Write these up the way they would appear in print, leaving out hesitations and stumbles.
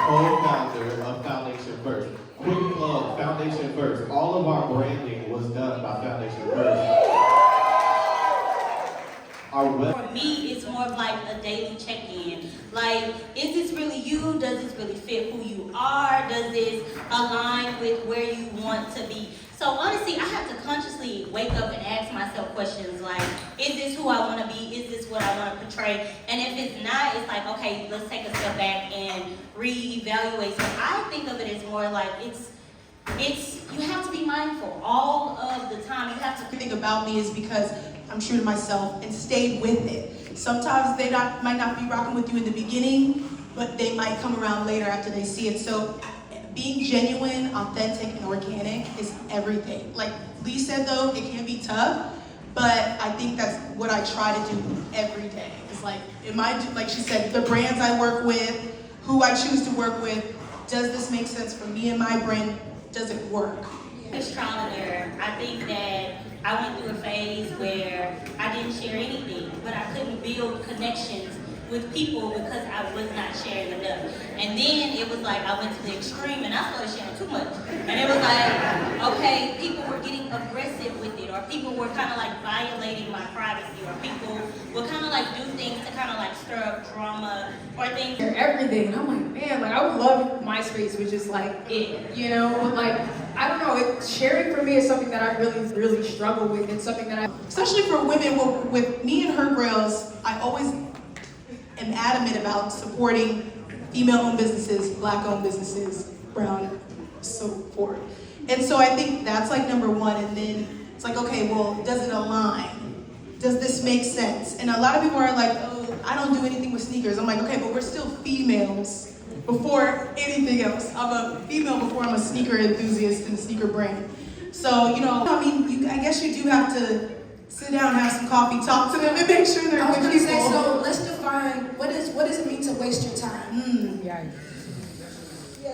co-founder of Foundation First. Quick plug, Foundation First. All of our branding was done by Foundation First. For me, it's more of like a daily check-in. Like, is this really you? Does this really fit who you are? Does this align with where you want to be? So honestly, I have to consciously wake up and ask myself questions like, is this who I want to be? Is this what I want to portray? And if it's not, it's like, okay, let's take a step back and reevaluate. So I think of it as more like it's you have to be mindful all of the time. You have to. Everything about me is because I'm true to myself and stay with it. Sometimes they might not be rocking with you in the beginning, but they might come around later after they see it. So being genuine, authentic, and organic is everything. Like Lee said though, it can be tough, but I think that's what I try to do every day. It's like, like she said, the brands I work with, who I choose to work with, does this make sense for me and my brand? Does it work? It's trial and error. I think that I went through a phase where I didn't share anything, but I couldn't build connections with people because I was not sharing enough. And then it was like I went to the extreme and I started sharing too much. And it was like, okay, people were getting aggressive with it, or people were kind of like violating my privacy, or people would kind of like do things to kind of like stir up drama or things. Everything. And I'm like, man, like I would love if MySpace was just like it, you know? Like, I don't know, sharing for me is something that I really, really struggle with. It's something that especially for women, with me and her girls, I always am adamant about supporting female-owned businesses, black-owned businesses, brown, so forth. And so I think that's like number one, and then it's like, okay, well, does it align? Does this make sense? And a lot of people are like, oh, I don't do anything with sneakers. I'm like, okay, but we're still females before anything else. I'm a female before I'm a sneaker enthusiast and a sneaker brand. So, you know, I mean, I guess you do have to sit down, have some coffee, talk to them, and make sure they're good people. Say, so let's define what does it mean to waste your time? Yeah,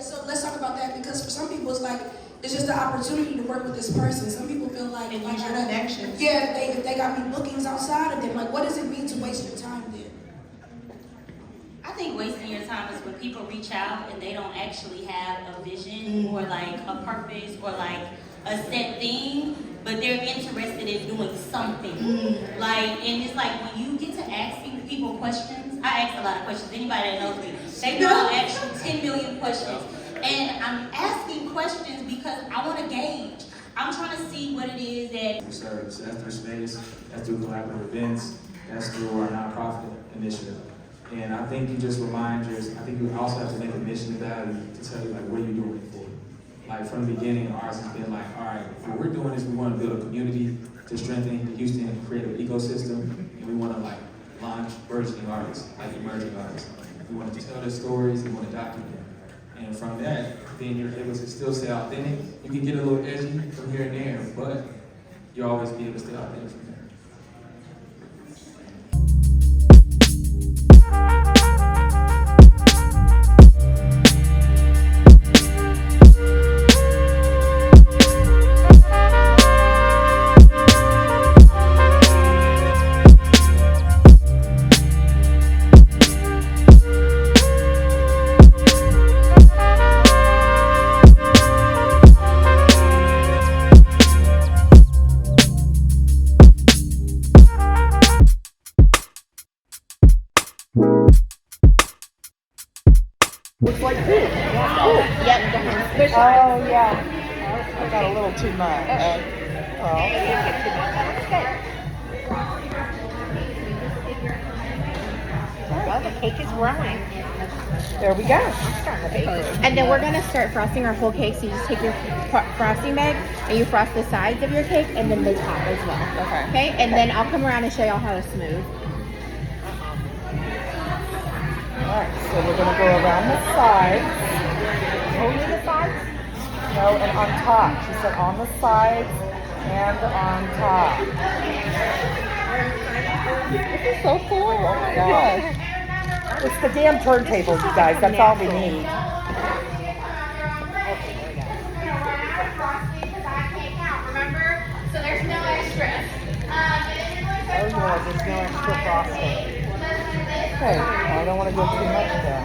so let's talk about that, because for some people it's like it's just the opportunity to work with this person. Some people feel like and use your connections. Yeah, if they got me bookings outside of them, like what does it mean to waste your time then? I think wasting your time is when people reach out and they don't actually have a vision or like a purpose or like a set thing, but they're interested in doing something. Like, and it's like when you get to asking people questions, I ask a lot of questions. Anybody that knows me, they know I'll ask you 10 million questions. And I'm asking questions because I want to gauge. I'm trying to see what it is that we serve. So that's through space, that's through collaborative events, that's through our nonprofit initiative. And I think you just remind yours, I think you also have to make a mission of value to tell you like what you're doing it for. Like from the beginning, ours has been like, all right, what we're doing is we want to build a community to strengthen the Houston creative ecosystem, and we want to like launch burgeoning artists, like emerging artists. We want to tell their stories, we want to document them. And from that, then you're able to still stay authentic. You can get a little edgy from here and there, but you'll always be able to stay authentic from there. Looks like food. Oh, yep. Oh, yeah. I got a little too much. Well, the cake is growing. There we go. And then we're going to start frosting our whole cake. So you just take your frosting bag and you frost the sides of your cake and then the top as well. Okay. Okay? And then I'll come around and show y'all how to smooth. Alright, so we're going to go around the sides. Only the sides? No, and on top. She said on the sides and on top. This is so cool. Oh my gosh. It's the damn turntables, you guys. That's all we need. Remember? So there's no extras. Oh yeah, there's no extra frosting. Okay, well, I don't want to go too much then.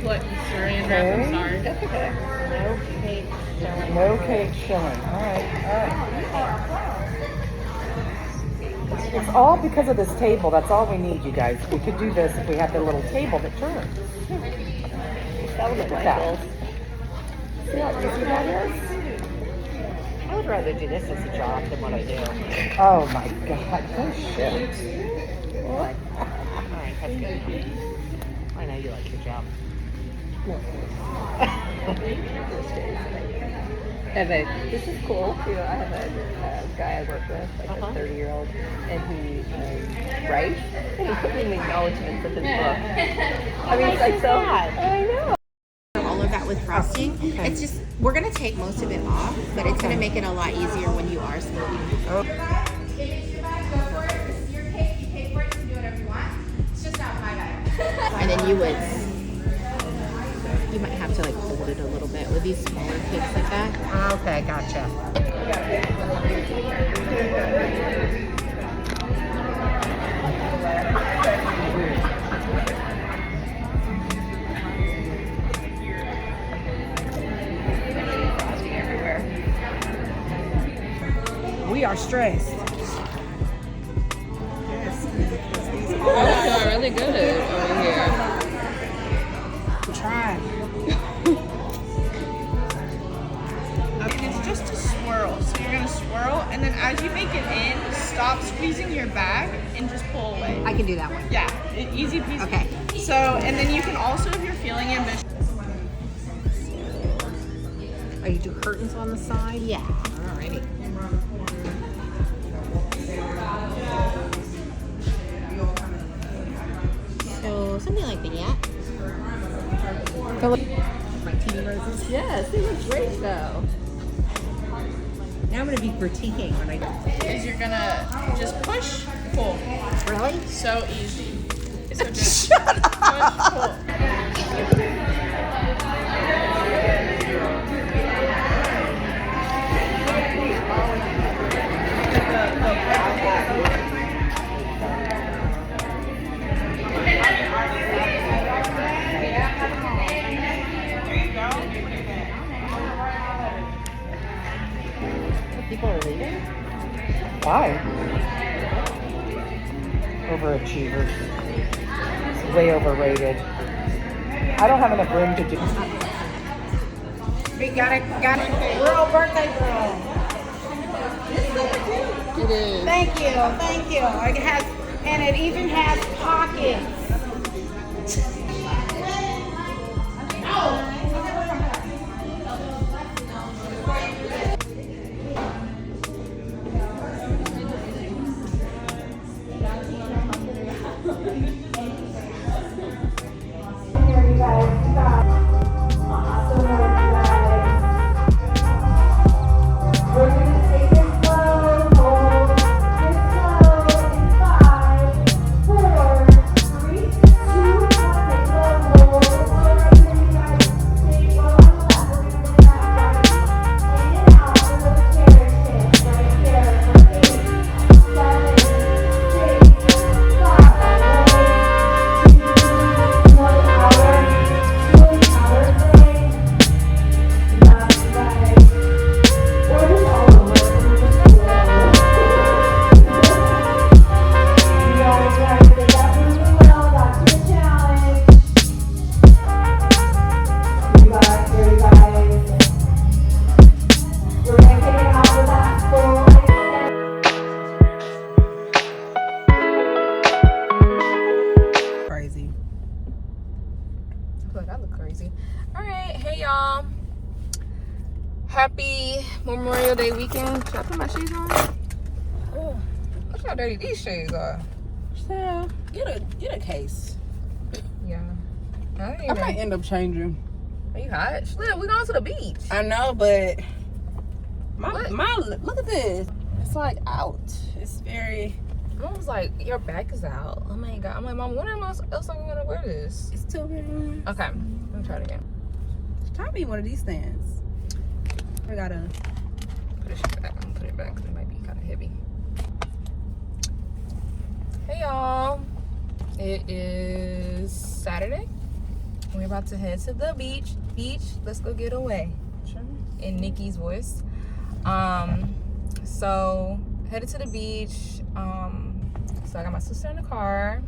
what saran wrap. I'm sorry. That's okay. No cake shilling. No cake shilling. All right. It's all because of this table. That's all we need, you guys. We could do this if we had the little table that turns. That was Look at that. See how easy that is? I would rather do this as a job than what I do. Oh my God. No shit. What? Alright, that's good. I know you like your job. This is cool. You know, I have a guy I work with, like a 30-year-old, and he writes, and he put in acknowledgments of his book. I mean, it's like so. I know. All of that with frosting. Okay. It's just, we're going to take most of it off, but it's going to make it a lot easier when you are smoothing. Oh. If it's your bag, go for it. This is your cake. You pay for it. You can do whatever you want. It's just not my bag. And then you might have to like fold it a little bit with these smaller cakes like that. Okay, gotcha. We are stressed. Oh, really good over here. Try. It's just a swirl. So you're gonna swirl, and then as you make it in, stop squeezing your bag and just pull away. I can do that one. Yeah, easy peasy. Okay. So, and then you can also, if you're feeling ambitious. Oh, you do curtains on the side? Yeah. Alrighty. So something like that. My tea roses. Yes, it looks great though. Now I'm going to be critiquing when I do. Is you're gonna just push, pull. Really? So easy. So just push, pull. People are leaving? Why? Overachievers. It's way overrated. I don't have enough room to do. We got it. Girl, birthday girl. It is. Thank you. It has, and it even has pockets. Happy Memorial Day weekend. Should I put my shoes on? Oh, look how dirty these shoes are. So, get a case. Yeah. I might end up changing. Are you hot? Look, we're going to the beach. I know, but my look at this. It's like out. It's very. Mom was like, your back is out. Oh my god. I'm like, Mom, when else am I gonna wear this? It's still very nice. Okay, let me try it again. Try me one of these stands. I gotta put it back. I'm gonna put it back because it might be kind of heavy. Hey y'all. It is Saturday. We're about to head to the beach. Let's go get away. In Nikki's voice. So headed to the beach. So I got my sister in the car.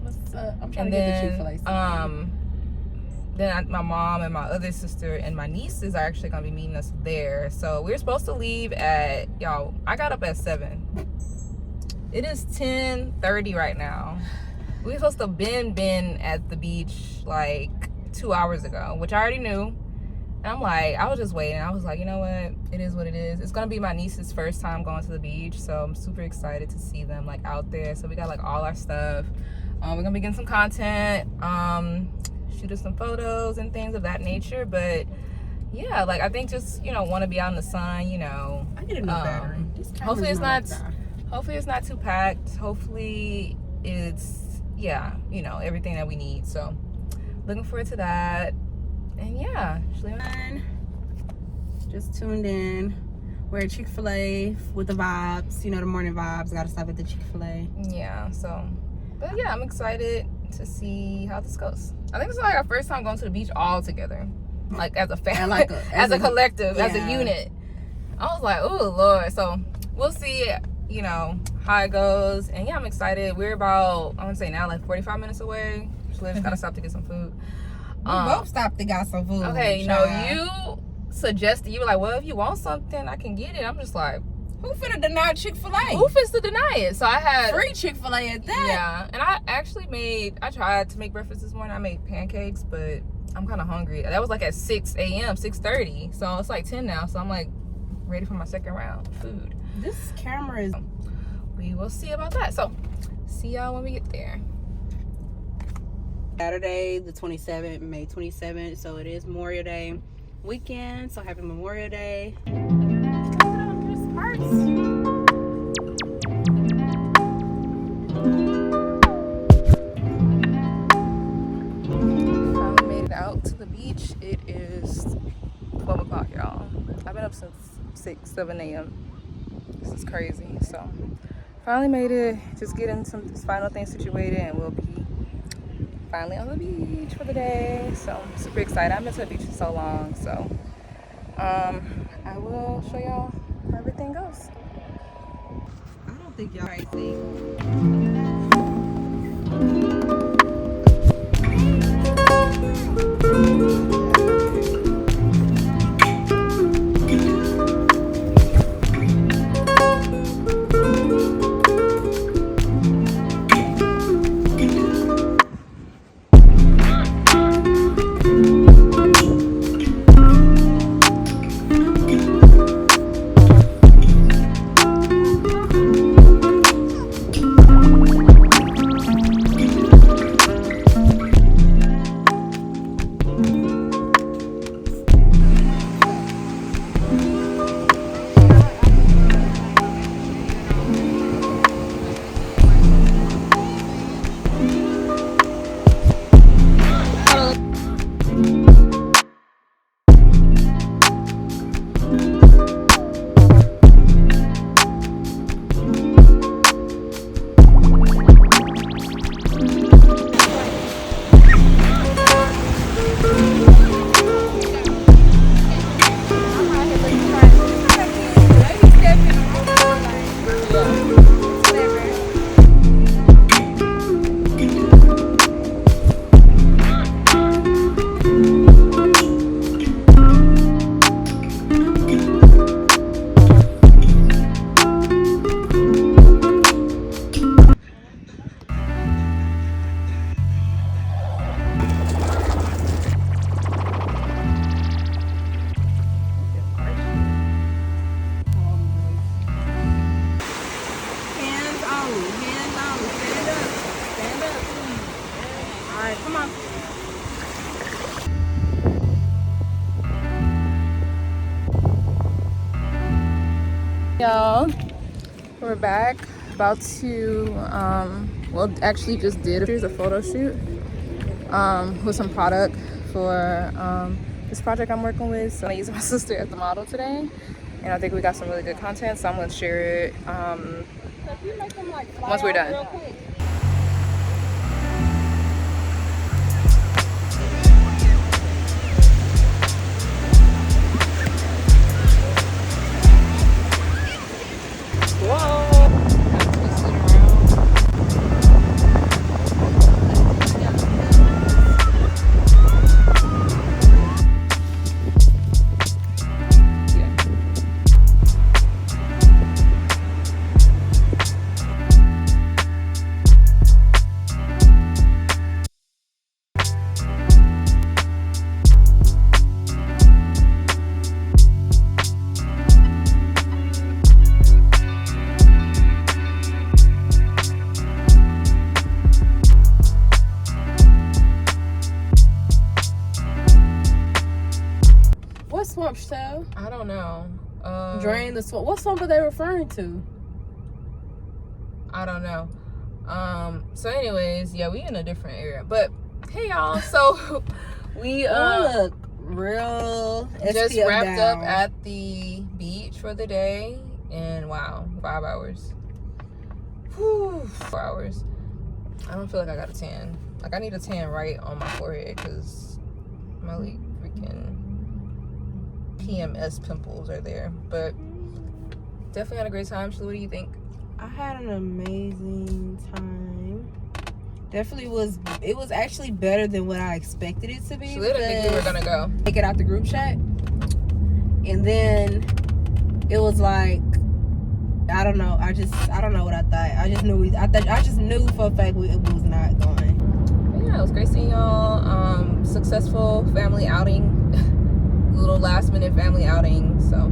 What's up? I'm trying to get the Chick-fil-A. Then my mom and my other sister and my nieces are actually gonna be meeting us there. So we're supposed to leave at, y'all, I got up at 7. It is 10:30 right now. We were supposed to been at the beach like 2 hours ago, which I already knew. And I'm like, I was just waiting. I was like, you know what? It is what it is. It's gonna be my niece's first time going to the beach, so I'm super excited to see them like out there. So we got like all our stuff. We're gonna be getting some content, shoot us some photos and things of that nature. But yeah, like I think just, you know, want to be out in the sun, you know. I need a new battery. Hopefully it's not too packed. Hopefully it's, yeah, you know, everything that we need. So looking forward to that. And yeah, Just tuned in. We're at Chick-fil-A with the vibes, you know, the morning vibes. I gotta stop at the Chick-fil-A. Yeah, so, but yeah, I'm excited to see how this goes. I think it's like our first time going to the beach all together, like as a family, as a collective, as a unit. I was like, oh Lord. So we'll see, you know, how it goes. And yeah, I'm excited. We're about, I want to say now, like 45 minutes away. Just gotta stop to get some food. We both stopped to get some food. Okay, no, you suggested, you were like, well, if you want something, I can get it. I'm just like, who finna deny Chick-fil-A? who fits to deny it? So I had free Chick-fil-A at that. Yeah, and I actually I tried to make breakfast this morning. I made pancakes, but I'm kind of hungry. That was like at 6 a.m., 6:30. So it's like 10 now. So I'm like ready for my second round of food. This camera is... We will see about that. So see y'all when we get there. Saturday, the 27th, May 27th. So it is Memorial Day weekend. So happy Memorial Day. Finally made it out to the beach. It is 12 o'clock, y'all. I've been up since 7 a.m. This is crazy. So finally made it. Just getting some final things situated, and we'll be finally on the beach for the day. So I'm super excited. I haven't been to the beach in so long. So I will show y'all how everything goes. I don't think y'all crazy. Y'all, we're back. About to well, actually just did a photo shoot with some product for this project I'm working with. So I'm using my sister as the model today, and I think we got some really good content, so I'm going to share it once we're done. swamp, Chantel? I don't know. Drain the swamp. What swamp are they referring to? I don't know. So anyways, yeah, we in a different area. But hey y'all, so we Look, real just SPF wrapped down. up at the beach for the day, and wow, 5 hours. Whew, 4 hours. I don't feel like I got a tan. Like I need a tan right on my forehead because my like freaking PMS pimples are there. But definitely had a great time. So what do you think? I had an amazing time. Definitely was. It was actually better than what I expected it to be. She didn't think we were gonna go. Take it out the group chat, and then it was like, I don't know. I don't know what I thought. I just knew. I just knew for a fact it was not going. Yeah, it was great seeing y'all. Successful family outing. Little last minute family outing. So